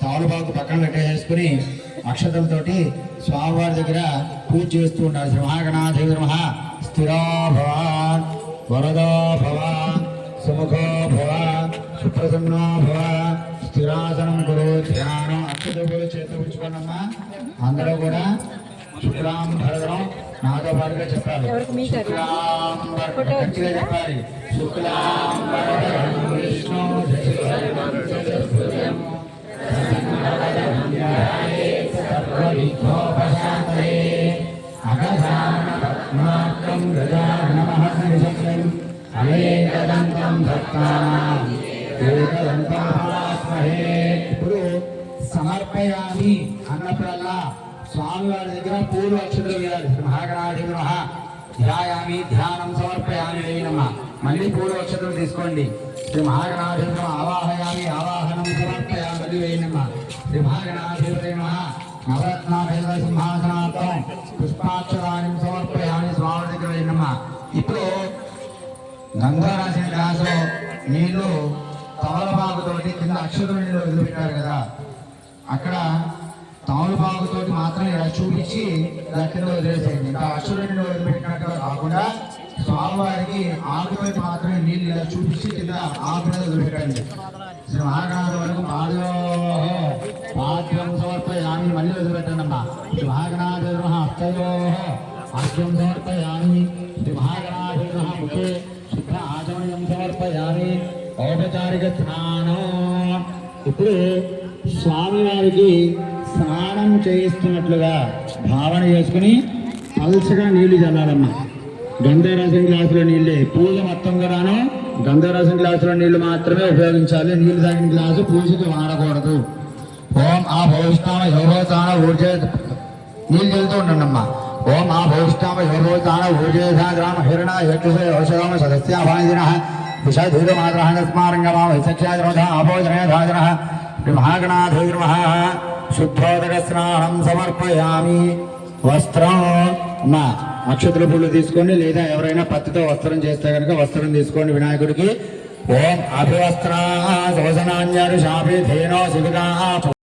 తమలపాకు పక్కన పెట్టేసుకుని అక్షతంతోటి స్వామివారి దగ్గర పూజ చేస్తూ ఉండాలి. శ్రీ మహాగణాధిపతి నమః. స్థిరో భవ, వరదో భవ, సుముఖో భవ, సుప్రసన్నో భవ, స్థిరాసనం గురు, ధ్యానం అక్షతలు చేతి ఉంచుకోనమ్మా. అందరూ కూడా శుక్లాం భరదరం నాతో పాటుగా చెప్పాలి. శుక్లాం గట్టిగా చెప్పాలి. శుక్లాం భరదరం విష్ణు సర్వవిఘ్నోపశాంతయే అగజాననం గజాననమః అనేకదంతం భక్తానాం ఏకదంతం ఉపాస్మహే. ఇప్పుడు సమర్పయామి అన్నప్పుడల్లా స్వామివారి దగ్గర పూర్వ అక్షతలు వేయాలి. శ్రీ మహాగణాధిపతి నమః. ధ్యాయామి, ధ్యానం సమర్పయామి వేయనమ్మ. మళ్ళీ పూర్వ అక్షతలు తీసుకోండి. శ్రీ మహాగణాధిపతి నమః. ఆవాహయామి, ఆవాహనం సమర్పయామి మళ్ళీ వేయనమ్మ. శ్రీ మహాగణాధిపతి నమః. నవరత్నాభేద సింహాసనార్థం పుష్పాక్షరాన్ని సమర్పయామి స్వామి దగ్గర వేయనమ్మ. ఇప్పుడు గంగా రాసిన గ్లాసులో నీళ్లు తమలపాకుతోటి కింద అక్షతలు నీళ్ళు వదిలిపెట్టారు కదా, అక్కడ తమలపాకుతోటి మాత్రం ఇలా చూపించి కింద వదిలేసేయండి. ఇంకా అక్షతలు వదిలిపెట్టినట్టుగా కాకుండా స్వామివారికి ఆకుతోటి మాత్రమే నీళ్ళు ఇలా చూపించి కింద ఆకు మీద వదిలిపెట్టండి. శ్రీ మహాగణాధి వరకు పాద్యం अर्घ्यं समर्पयामि श्रीमहागणाधिपः मुखे शुद्ध आचमनीयं समर्पयामि औपचारिक स्नाనం ఇప్పుడు స్వామివారికి స్నానం చేయిస్తున్నట్లుగా భావన చేసుకుని పల్చగా నీళ్లు చల్లాలమ్మా. గంధరసం గ్లాసులో నీళ్ళే పూజ మొత్తం కూడాను గంధరసం గ్లాసులో నీళ్లు మాత్రమే ఉపయోగించాలి. నీళ్లు తాగిన గ్లాసు పూజకి వాడకూడదు. ఓం ఆ భవిష్టామ యోగోతాన ఊర్జే నీళ్ళు చల్లుతూ ఉండండమ్మా. ఓం ఆ భవిష్టామ యోగోతాన ఊర్జేధాగ్రామ హిరణ యక్షుష ఔషధమ సదస్యాభాజిన విషధీరమాద్రహణస్మారంగమామ విచక్ష్యాద్రమధ ఆభోజనయధాజన మహాగణాధీర్మః శుద్ధోదక స్నానం సమర్పయామి. వస్త్రం మా అక్షతుల పువ్వులు తీసుకోండి, లేదా ఎవరైనా పత్తితో వస్త్రం చేస్తే కనుక వస్త్రం తీసుకోండి వినాయకుడికి. ఓం అభివస్త్రా శోషనాన్యారు శాపి ధేనో శివికా